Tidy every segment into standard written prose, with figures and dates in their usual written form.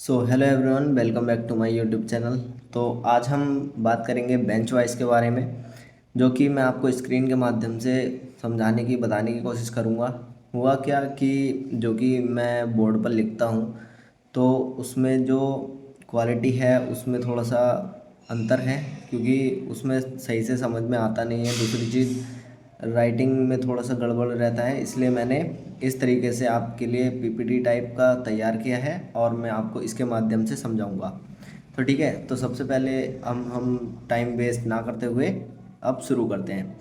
So hello everyone, welcome back to my YouTube channel. तो आज हम बात करेंगे बेंच वाइज के बारे में, जो कि मैं आपको स्क्रीन के माध्यम से समझाने की बताने की कोशिश करूँगा। हुआ क्या कि जो कि मैं बोर्ड पर लिखता हूँ, तो उसमें जो क्वालिटी है उसमें थोड़ा सा अंतर है, क्योंकि उसमें सही से समझ में आता नहीं है। दूसरी चीज़, राइटिंग में थोड़ा सा गड़बड़ रहता है, इसलिए मैंने इस तरीके से आपके लिए पीपीटी टाइप का तैयार किया है और मैं आपको इसके माध्यम से समझाऊंगा। तो ठीक है, तो सबसे पहले हम टाइम वेस्ट ना करते हुए अब शुरू करते हैं।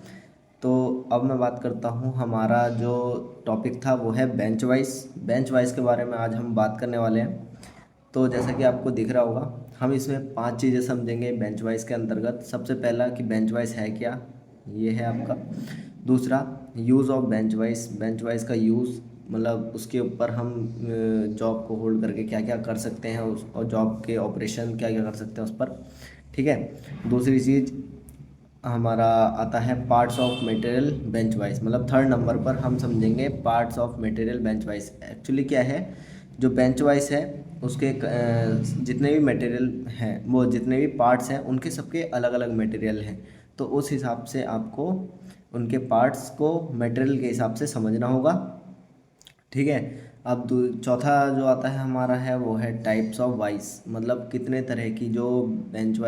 तो अब मैं बात करता हूँ, हमारा जो टॉपिक था वो है बेंच वाइज। बेंच वाइज के बारे में आज हम बात करने वाले हैं। तो जैसा कि आपको दिख रहा होगा, हम इसमें 5 चीज़ें समझेंगे बेंच वाइज के अंतर्गत। सबसे पहला कि बेंच वाइज है क्या, ये है आपका। दूसरा, use of bench wise. Bench wise का यूज़ मतलब उसके ऊपर हम जॉब को होल्ड करके क्या क्या कर सकते हैं, उस और जॉब के ऑपरेशन क्या क्या कर सकते हैं उस पर। ठीक है। दूसरी चीज़ हमारा आता है parts of material bench wise, मतलब थर्ड नंबर पर हम समझेंगे parts of material bench wise. Actually क्या है, जो बेंच वाइज है उसके जितने भी मटेरियल हैं, वो जितने भी पार्ट्स हैं उनके सबके अलग अलग मटेरियल हैं। तो उस हिसाब से आपको उनके पार्ट्स को मटेरियल के हिसाब से समझना होगा। ठीक है। अब चौथा जो आता है हमारा है वो है टाइप्स ऑफ वाइज, मतलब कितने तरह की जो बेंच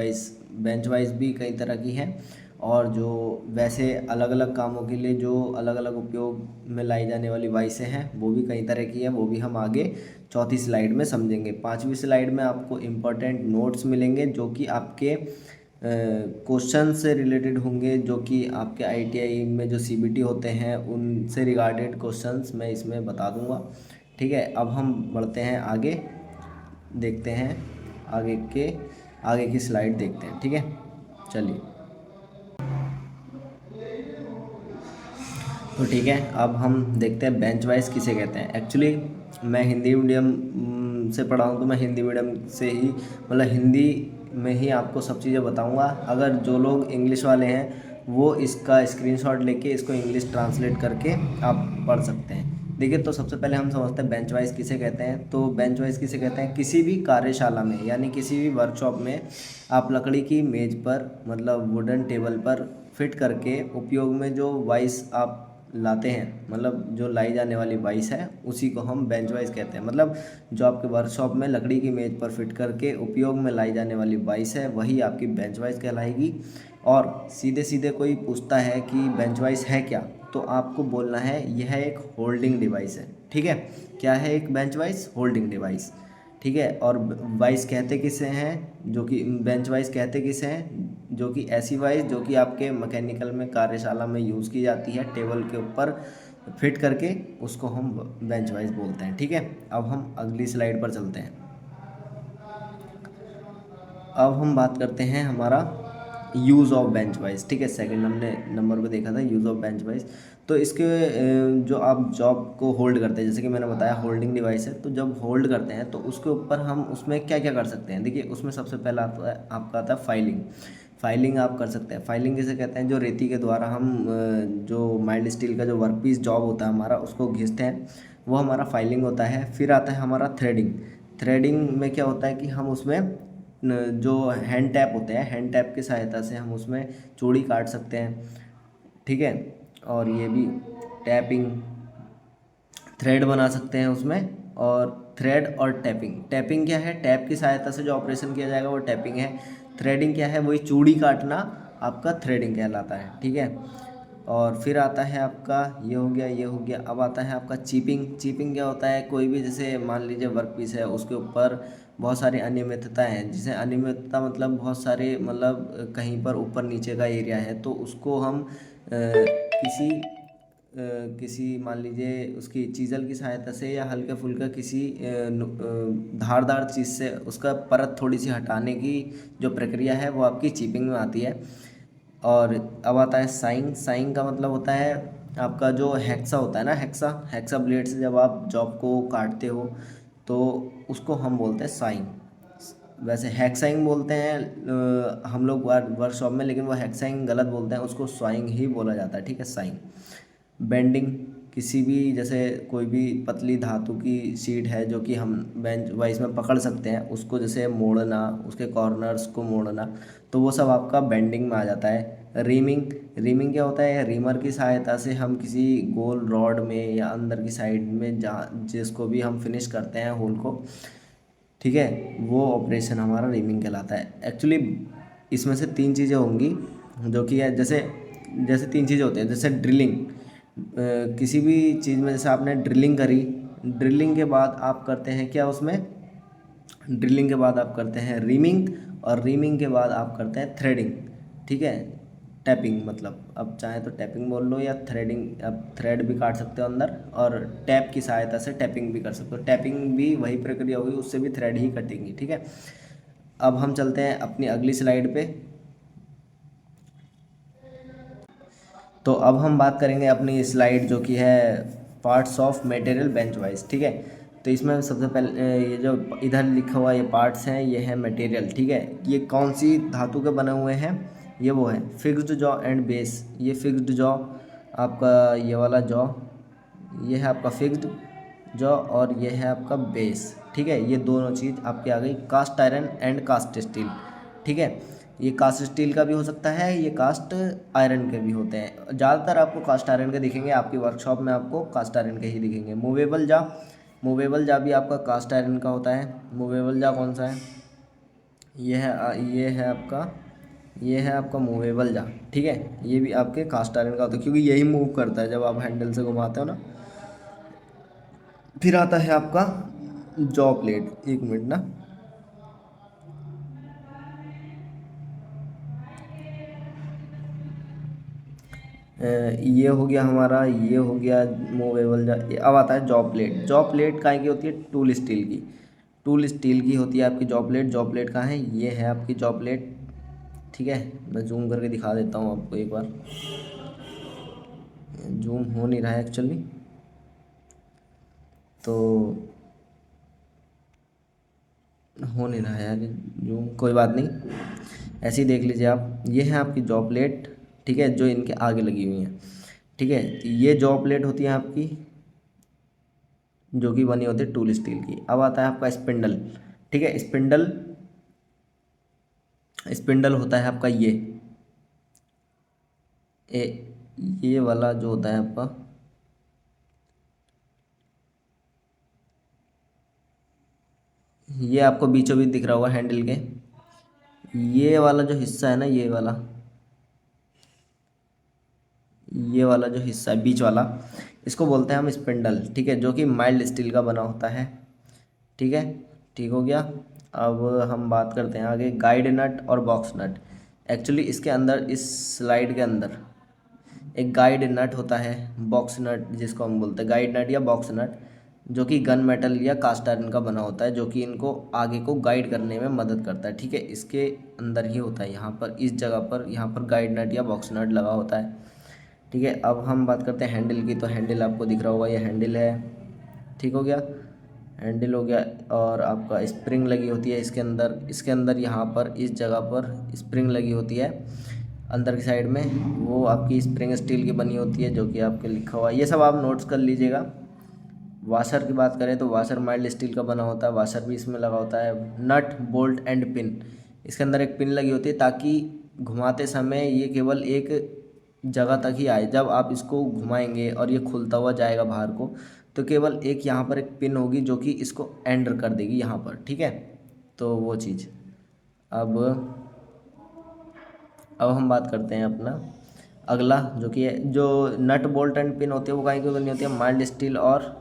वाइज भी कई तरह की हैं, और जो वैसे अलग अलग कामों के लिए जो अलग अलग उपयोग में लाई जाने वाली वाइसें हैं वो भी कई तरह की हैं। वो भी हम आगे चौथी स्लाइड में समझेंगे। पांचवी स्लाइड में आपको इम्पोर्टेंट नोट्स मिलेंगे, जो कि आपके क्वेश्चन से रिलेटेड होंगे, जो कि आपके आईटीआई में जो सीबीटी होते हैं उनसे रिगार्डेड क्वेश्चंस मैं इसमें बता दूंगा। ठीक है। अब हम बढ़ते हैं आगे, देखते हैं आगे के आगे की स्लाइड देखते हैं। ठीक है, चलिए। तो ठीक है, अब हम देखते हैं बेंच वाइज किसे कहते हैं। एक्चुअली मैं हिंदी मीडियम से पढ़ा हूँ, तो मैं हिंदी मीडियम से ही मतलब हिंदी में ही आपको सब चीज़ें बताऊँगा। अगर जो लोग इंग्लिश वाले हैं वो इसका स्क्रीनशॉट लेके इसको इंग्लिश ट्रांसलेट करके आप पढ़ सकते हैं। देखिए, तो सबसे पहले हम समझते हैं बेंच वाइज किसे कहते हैं। तो बेंच वाइज किसे कहते हैं, किसी भी कार्यशाला में यानी किसी भी वर्कशॉप में आप लकड़ी की मेज पर, मतलब वुडन टेबल पर फिट करके उपयोग में जो वाइस आप लाते हैं, मतलब जो लाई जाने वाली वाइस है उसी को हम बेंच वाइस कहते हैं। मतलब जो आपके वर्कशॉप में लकड़ी की मेज पर फिट करके उपयोग में लाई जाने वाली वाइस है वही आपकी बेंच वाइस कहलाएगी। और सीधे सीधे कोई पूछता है कि बेंच वाइस है क्या, तो आपको बोलना है यह एक होल्डिंग डिवाइस है। ठीक है। क्या है एक बेंच वाइस? Holding device. ठीक है। और वाइस कहते किसे हैं, जो कि बेंच वाइस कहते किसे हैं, जो कि ऐसी वाइस जो कि आपके मैकेनिकल में कार्यशाला में यूज़ की जाती है, टेबल के ऊपर फिट करके उसको हम बेंच वाइस बोलते हैं। ठीक है। अब हम अगली स्लाइड पर चलते हैं। अब हम बात करते हैं हमारा यूज़ ऑफ बेंच वाइज। ठीक है, सेकंड हमने नंबर पे देखा था यूज़ ऑफ बेंच वाइज। तो इसके जो आप जॉब को होल्ड करते हैं, जैसे कि मैंने बताया होल्डिंग डिवाइस है, तो जब होल्ड करते हैं तो उसके ऊपर हम उसमें क्या क्या कर सकते हैं। देखिए, उसमें सबसे पहला आपका आता है फाइलिंग। फाइलिंग आप कर सकते हैं। फाइलिंग किसे कहते हैं, जो रेती के द्वारा हम जो माइल्ड स्टील का जो वर्कपीस जॉब होता है हमारा, उसको घिसते हैं, वो हमारा फाइलिंग होता है। फिर आता है हमारा थ्रेडिंग। थ्रेडिंग में क्या होता है कि हम उसमें जो हैंड टैप होते हैं, हैंड टैप की सहायता से हम उसमें चूड़ी काट सकते हैं। ठीक है। और ये भी टैपिंग, थ्रेड बना सकते हैं उसमें। और थ्रेड और टैपिंग, टैपिंग क्या है, टैप की सहायता से जो ऑपरेशन किया जाएगा वो टैपिंग है। थ्रेडिंग क्या है, वही चूड़ी काटना आपका थ्रेडिंग कहलाता है। ठीक है। और फिर आता है आपका, ये हो गया ये हो गया। अब आता है आपका चीपिंग। चीपिंग क्या होता है, कोई भी जैसे मान लीजिए वर्क पीस है, उसके ऊपर बहुत सारी अनियमितताएं हैं। जिसे अनियमितता मतलब बहुत सारे, मतलब कहीं पर ऊपर नीचे का एरिया है, तो उसको हम किसी मान लीजिए उसकी चीज़ल की सहायता से या हल्के फुल्का किसी धारदार चीज़ से उसका परत थोड़ी सी हटाने की जो प्रक्रिया है वो आपकी चीपिंग में आती है। और अब आता है साइंग। साइंग का मतलब होता है आपका जो हेक्सा होता है ना, हेक्सा हेक्सा ब्लेड से जब आप जॉब को काटते हो तो उसको हम बोलते हैं साइंग। वैसे हैक्साइंग बोलते हैं हम लोग वर्कशॉप में, लेकिन वो हैक्साइंग गलत बोलते हैं, उसको स्वाइंग ही बोला जाता है। ठीक है, साइंग। बेंडिंग किसी भी जैसे कोई भी पतली धातु की शीट है जो कि हम बेंच वाइज में पकड़ सकते हैं, उसको जैसे मोड़ना, उसके कॉर्नर्स को मोड़ना, तो वो सब आपका बेंडिंग में आ जाता है। रीमिंग, रीमिंग क्या होता है? रीमर की सहायता से हम किसी गोल रॉड में या अंदर की साइड में जहाँ जिसको भी हम फिनिश करते हैं होल को, ठीक है, वो ऑपरेशन हमारा रीमिंग कहलाता है। एक्चुअली इसमें से तीन चीज़ें होंगी जो कि है, जैसे जैसे तीन चीज़ें होती हैं, जैसे ड्रिलिंग, किसी भी चीज़ में जैसे आपने ड्रिलिंग करी, ड्रिलिंग के बाद आप करते हैं क्या उसमें, ड्रिलिंग के बाद आप करते हैं रीमिंग, और रीमिंग के बाद आप करते हैं थ्रेडिंग, ठीक है, टैपिंग, मतलब अब चाहे तो टैपिंग बोल लो या थ्रेडिंग, अब थ्रेड भी काट सकते हो अंदर, और टैप की सहायता से टैपिंग भी कर सकते हो। टैपिंग भी वही प्रक्रिया होगी, उससे भी थ्रेड ही कटेंगी, ठीक है। अब हम चलते हैं अपनी अगली स्लाइड पे। तो अब हम बात करेंगे अपनी स्लाइड जो कि है parts of material bench wise, ठीक है। तो इसमें सबसे पहले ये जो इधर लिखा हुआ ये पार्ट्स हैं, ये है मटेरियल, ठीक है। ये कौन सी धातु के बने हुए हैं? ये वो है फिक्स्ड जॉ एंड बेस। ये फिक्स्ड जॉ आपका, ये वाला जॉ, ये है आपका फिक्स्ड जॉ, और ये है आपका बेस, ठीक है। ये दोनों चीज़ आपकी आ गई। Cast iron and cast steel, ठीक है। ये कास्ट स्टील का भी हो सकता है, ये कास्ट आयरन के भी होते हैं। ज़्यादातर आपको कास्ट आयरन के दिखेंगे, आपकी वर्कशॉप में आपको कास्ट आयरन के ही दिखेंगे। मूवेबल जा, मूवेबल जा भी आपका कास्ट आयरन का होता है। मूवेबल जा कौन सा है? ये है आपका मूवेबल जा, ठीक है। ये भी आपके कास्ट आयरन का होता है, क्योंकि यही मूव करता है जब आप हैंडल से घुमाते हो ना। फिर आता है आपका जॉ प्लेट, एक मिनट ना, ये हो गया हमारा, ये हो गया मूवेबल। अब आता है जॉब प्लेट। जॉब प्लेट काहे की होती है? टूल स्टील की, टूल स्टील की होती है आपकी जॉब प्लेट। जॉब प्लेट कहाँ है? ये है आपकी जॉब प्लेट, ठीक है। मैं जूम करके दिखा देता हूँ आपको एक बार, जूम हो नहीं रहा है एक्चुअली, तो हो नहीं रहा है यार जूम, कोई बात नहीं, ऐसे ही देख लीजिए आप। ये है आपकी जॉब प्लेट, ठीक है, जो इनके आगे लगी हुई हैं, ठीक है। तो ये जॉब प्लेट होती है आपकी, जो कि बनी होती है टूल स्टील की। अब आता है आपका स्पिंडल, ठीक है। स्पिंडल, स्पिंडल होता है आपका ए, ये वाला जो होता है आपका, ये आपको बीचों बीच दिख रहा होगा हैंडल के, ये वाला जो हिस्सा है ना, ये वाला जो हिस्सा है बीच वाला, इसको बोलते हैं हम स्पिंडल, ठीक है, जो कि माइल्ड स्टील का बना होता है, ठीक है। ठीक हो गया। अब हम बात करते हैं आगे गाइड नट और बॉक्स नट। एक्चुअली इसके अंदर, इस स्लाइड के अंदर एक गाइड नट होता है, बॉक्स नट जिसको हम बोलते हैं, गाइड नट या बॉक्स नट, जो कि गन मेटल या कास्ट आयरन का बना होता है, जो कि इनको आगे को गाइड करने में मदद करता है, ठीक है। इसके अंदर ही होता है, यहाँ पर इस जगह पर, यहाँ पर गाइड नट या बॉक्स नट लगा होता है, ठीक है। अब हम बात करते हैं हैंडल की। तो हैंडल आपको दिख रहा होगा, ये हैंडल है, ठीक हो गया, हैंडल हो गया। और आपका स्प्रिंग लगी होती है इसके अंदर, यहाँ पर इस जगह पर स्प्रिंग लगी होती है अंदर की साइड में, वो आपकी स्प्रिंग स्टील की बनी होती है, जो कि आपके लिखा हुआ है, ये सब आप नोट्स कर लीजिएगा। वाशर की बात करें तो वाशर माइल्ड स्टील का बना होता है, वाशर भी इसमें लगा होता है। नट बोल्ट एंड पिन, इसके अंदर एक पिन लगी होती है, ताकि घुमाते समय ये केवल एक जगह तक ही आए। जब आप इसको घुमाएंगे और ये खुलता हुआ जाएगा बाहर को, तो केवल एक यहाँ पर एक पिन होगी जो कि इसको एंडर कर देगी यहाँ पर, ठीक है। तो वो चीज़। अब अब हम बात करते हैं अपना अगला, जो कि है, जो नट बोल्ट एंड पिन होती है वो काहे की बनी होती है? माइल्ड स्टील और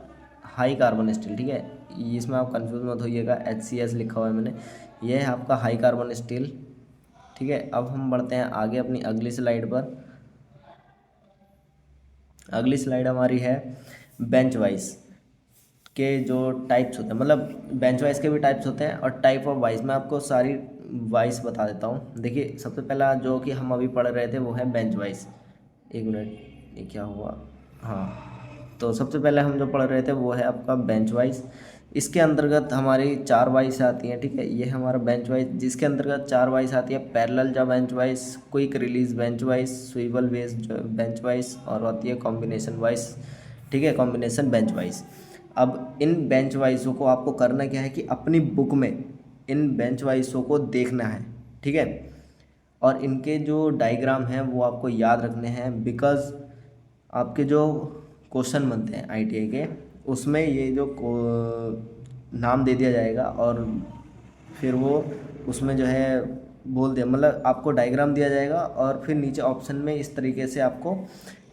हाई कार्बन स्टील, ठीक है। इसमें आप कंफ्यूज मत होइएगा, HCS लिखा हुआ है मैंने, ये है आपका हाई कार्बन स्टील, ठीक है। अब हम बढ़ते हैं आगे अपनी अगली स्लाइड पर। अगली स्लाइड हमारी है बेंच वाइज के जो टाइप्स होते हैं, मतलब बेंच वाइज के भी टाइप्स होते हैं और टाइप ऑफ वाइज, मैं आपको सारी वाइज बता देता हूँ। देखिए सबसे पहला जो कि हम अभी पढ़ रहे थे वो है बेंच वाइज। एक मिनट, ये क्या हुआ? हाँ, तो सबसे पहले हम जो पढ़ रहे थे वो है आपका बेंच वाइज। इसके अंतर्गत हमारी 4 वाइज आती हैं, ठीक है। ये हमारा बेंच वाइज, जिसके अंतर्गत 4 वाइज आती है। पैरेलल जा bench wise, quick release bench wise, swivel based bench wise, और आती है कॉम्बिनेशन वाइज, ठीक है, कॉम्बिनेशन बेंच वाइज। अब इन बेंच वाइजों को आपको करना क्या है कि अपनी बुक में इन बेंच वाइजों को देखना है, ठीक है, और इनके जो डायग्राम हैं वो आपको याद रखने हैं, बिकॉज़ आपके जो क्वेश्चन बनते हैं आईटीआई के उसमें ये जो नाम दे दिया जाएगा और फिर वो उसमें जो है बोल दिया, मतलब आपको डायग्राम दिया जाएगा और फिर नीचे ऑप्शन में इस तरीके से आपको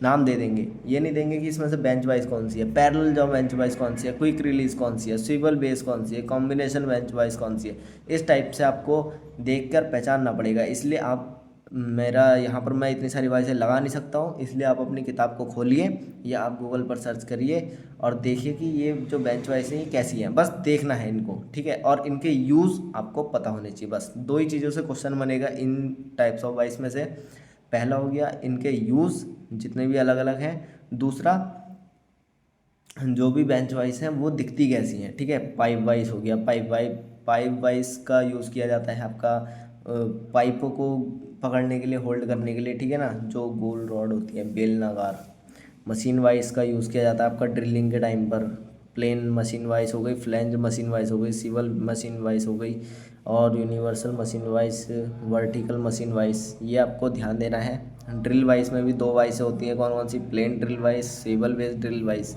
नाम दे देंगे। ये नहीं देंगे कि इसमें से बेंच वाइज कौन सी है, पैरेलल जॉब बेंच वाइज कौन सी है, क्विक रिलीज कौन सी है, स्विवल बेस कौन सी है, कॉम्बिनेशन बेंच वाइज कौन सी है। इस टाइप से आपको देखकर पहचानना पड़ेगा। इसलिए आप मेरा यहाँ पर मैं इतनी सारी वाइसें लगा नहीं सकता हूँ, इसलिए आप अपनी किताब को खोलिए या आप गूगल पर सर्च करिए और देखिए कि ये जो बेंच वाइस हैं ये कैसी हैं, बस देखना है इनको, ठीक है, और इनके यूज़ आपको पता होने चाहिए। बस दो ही चीज़ों से क्वेश्चन बनेगा इन टाइप्स ऑफ वाइस में से। पहला हो गया इनके यूज़ जितने भी अलग अलग हैं, दूसरा जो भी बेंच वाइस हैं वो दिखती कैसी हैं, ठीक है। पाइप वाइज हो गया, पाइप वाइज का यूज़ किया जाता है आपका पाइपों को पकड़ने के लिए, होल्ड करने के लिए, ठीक है ना, जो गोल रॉड होती है बेलनाकार। मशीन वाइज का यूज़ किया जाता है आपका ड्रिलिंग के टाइम पर, प्लेन मशीन वाइज हो गई, फ्लैंज मशीन वाइज हो गई, सिवल मशीन वाइज हो गई, और universal machine wise, vertical machine wise, ये आपको ध्यान देना है। ड्रिल वाइज में भी दो वाइज होती है, कौन कौन सी, plain drill vice, swivel based drill vice.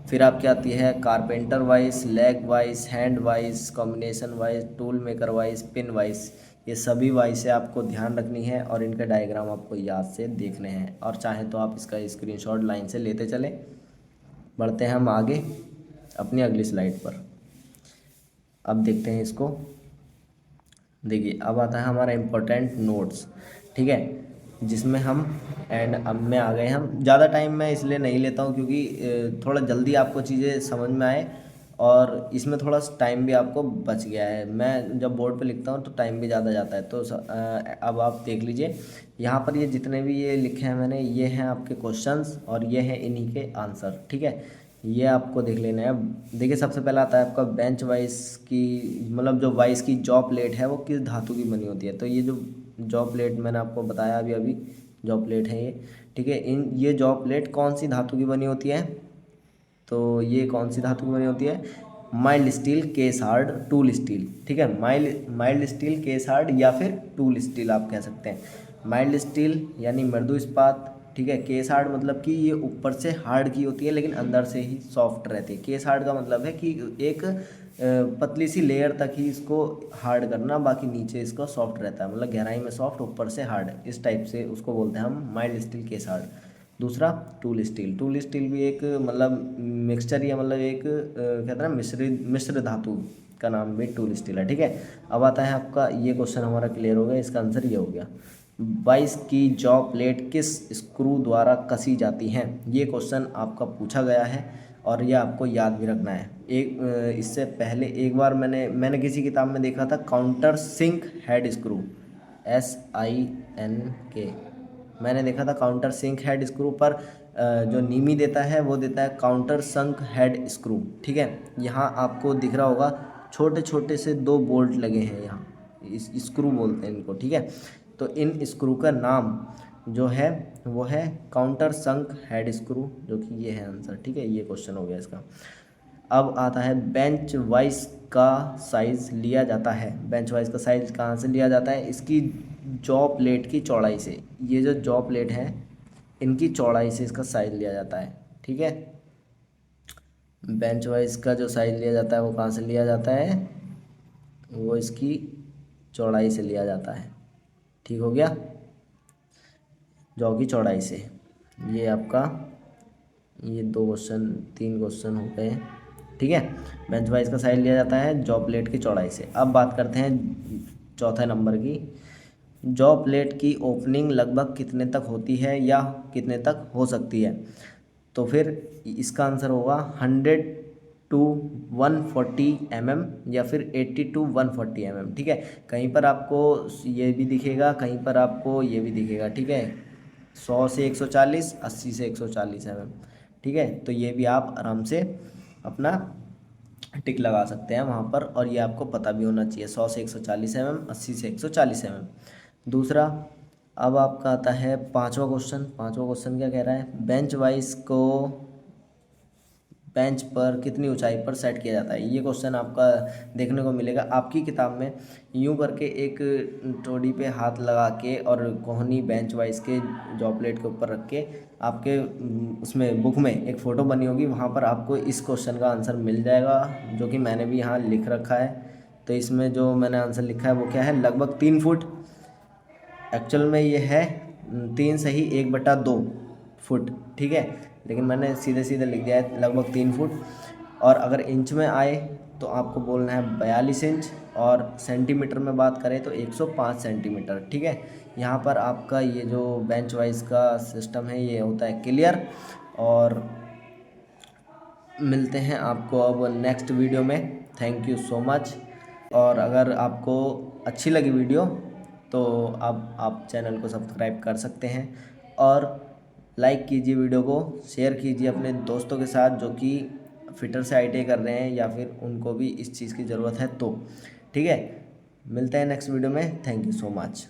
फिर आपकी आती है carpenter vice, leg vice, hand vice, combination vice, tool maker vice, pin vice. ये सभी वाइज से आपको ध्यान रखनी है और इनके डायग्राम आपको याद से देखने हैं, और चाहे तो आप इसका स्क्रीनशॉट लाइन से लेते चलें। बढ़ते हैं हम आगे अपनी अगली स्लाइड पर। अब देखते हैं इसको, देखिए अब आता है हमारा इम्पोर्टेंट नोट्स, ठीक है, जिसमें हम एंड अब में आ गए। हम ज़्यादा टाइम मैं इसलिए नहीं लेता हूँ क्योंकि थोड़ा जल्दी आपको चीज़ें समझ में आए, और इसमें थोड़ा टाइम भी आपको बच गया है। मैं जब बोर्ड पे लिखता हूँ तो टाइम भी ज़्यादा जाता है, तो अब आप देख लीजिए यहाँ पर ये जितने भी ये लिखे हैं मैंने, ये हैं आपके क्वेश्चंस और ये हैं इन्हीं के आंसर, ठीक है। ये आपको देख लेना है। अब देखिए सबसे पहला आता है आपका बेंच वाइस की, मतलब जो वाइस की जॉ प्लेट है वो किस धातु की बनी होती है। तो ये जो जॉ प्लेट मैंने आपको बताया अभी अभी, जॉ प्लेट है ये, ठीक है। ये जॉ प्लेट कौन सी धातु की बनी होती है, तो ये कौन सी धातु की बनी होती है, mild steel, case hard, tool steel, ठीक है। माइल्ड स्टील, केस हार्ड या फिर टूल स्टील आप कह सकते हैं। माइल्ड स्टील यानी मृदु इस्पात, ठीक है। केस हार्ड मतलब कि ये ऊपर से हार्ड की होती है लेकिन अंदर से ही सॉफ्ट रहती है। केस हार्ड का मतलब है कि एक पतली सी लेयर तक ही इसको हार्ड करना, बाकी नीचे इसका सॉफ्ट रहता है, मतलब गहराई में सॉफ्ट ऊपर से हार्ड, इस टाइप से उसको बोलते हैं हम माइल्ड स्टील, केस हार्ड। दूसरा टूल स्टील, टूल स्टील भी एक मतलब मिक्सचर या मतलब एक कहते हैं ना मिश्र धातु का नाम भी टूल स्टील है, ठीक है। अब आता है आपका, ये क्वेश्चन हमारा क्लियर हो गया, इसका आंसर ये हो गया। 22 की जॉ प्लेट किस स्क्रू द्वारा कसी जाती हैं, ये क्वेश्चन आपका पूछा गया है और ये आपको याद भी रखना है। एक इससे पहले एक बार मैंने किसी किताब में देखा था, counter sink head screw, SINK, मैंने देखा था काउंटर सिंक हेड स्क्रू पर। जो नीमी देता है वो देता है काउंटर संक हेड स्क्रू, ठीक है। यहाँ आपको दिख रहा होगा छोटे छोटे से दो बोल्ट लगे हैं यहाँ, इस स्क्रू बोलते हैं इनको, ठीक है। तो इन स्क्रू का नाम जो है वो है काउंटर संक हेड स्क्रू, जो कि ये है आंसर, ठीक है। ये क्वेश्चन हो गया इसका। अब आता है बेंच वाइज का साइज़ लिया जाता है। बेंच वाइज का साइज़ कहाँ से लिया जाता है, इसकी जॉ प्लेट की चौड़ाई से। ये जो जॉ प्लेट है इनकी चौड़ाई से इसका साइज़ लिया जाता है, ठीक है। बेंच वाइज का जो साइज़ लिया जाता है वो कहाँ से लिया जाता है, वो इसकी चौड़ाई से लिया जाता है, ठीक हो गया, जॉ की चौड़ाई से। ये आपका ये 2 क्वेश्चन 3 क्वेश्चन हो गए, ठीक है। बेंच वाइज का साइज लिया जाता है जॉ प्लेट की चौड़ाई से। अब बात करते हैं चौथे नंबर की, जॉ प्लेट की ओपनिंग लगभग कितने तक होती है या कितने तक हो सकती है। तो फिर इसका आंसर होगा 100 टू 140 mm या फिर 80 टू 140 mm, ठीक है। कहीं पर आपको ये भी दिखेगा, कहीं पर आपको ये भी दिखेगा, ठीक है। 100 से 140, 80 से 140 mm, ठीक है। तो ये भी आप आराम से अपना टिक लगा सकते हैं वहाँ पर, और ये आपको पता भी होना चाहिए 100 से 140 mm, 80 से 140 mm। दूसरा, अब आपका आता है पांचवा क्वेश्चन। पांचवा क्वेश्चन क्या कह रहा है, बेंच वाइज को बेंच पर कितनी ऊंचाई पर सेट किया जाता है। ये क्वेश्चन आपका देखने को मिलेगा आपकी किताब में। यूं करके एक टोड़ी पे हाथ लगा के और कोहनी बेंच वाइज के जॉब प्लेट के ऊपर रख के आपके उसमें बुक में एक फ़ोटो बनी होगी, वहाँ पर आपको इस क्वेश्चन का आंसर मिल जाएगा, जो कि मैंने भी यहाँ लिख रखा है। तो इसमें जो मैंने आंसर लिखा है वो क्या है, लगभग 3 फुट। एक्चुअल में ये है 3 सही 1/2 फुट, ठीक है, लेकिन मैंने सीधे सीधे लिख दिया है लगभग 3 फुट। और अगर इंच में आए तो आपको बोलना है 42 इंच, और सेंटीमीटर में बात करें तो 105 सेंटीमीटर, ठीक है। यहाँ पर आपका ये जो बेंच वाइज का सिस्टम है ये होता है क्लियर। और मिलते हैं आपको अब नेक्स्ट वीडियो में। Thank you so much. और अगर आपको अच्छी लगी वीडियो तो आप चैनल को सब्सक्राइब कर सकते हैं, और लाइक कीजिए, वीडियो को शेयर कीजिए अपने दोस्तों के साथ जो कि फिटर से ITI कर रहे हैं या फिर उनको भी इस चीज़ की ज़रूरत है तो, ठीक है। मिलते हैं नेक्स्ट वीडियो में। Thank you so much.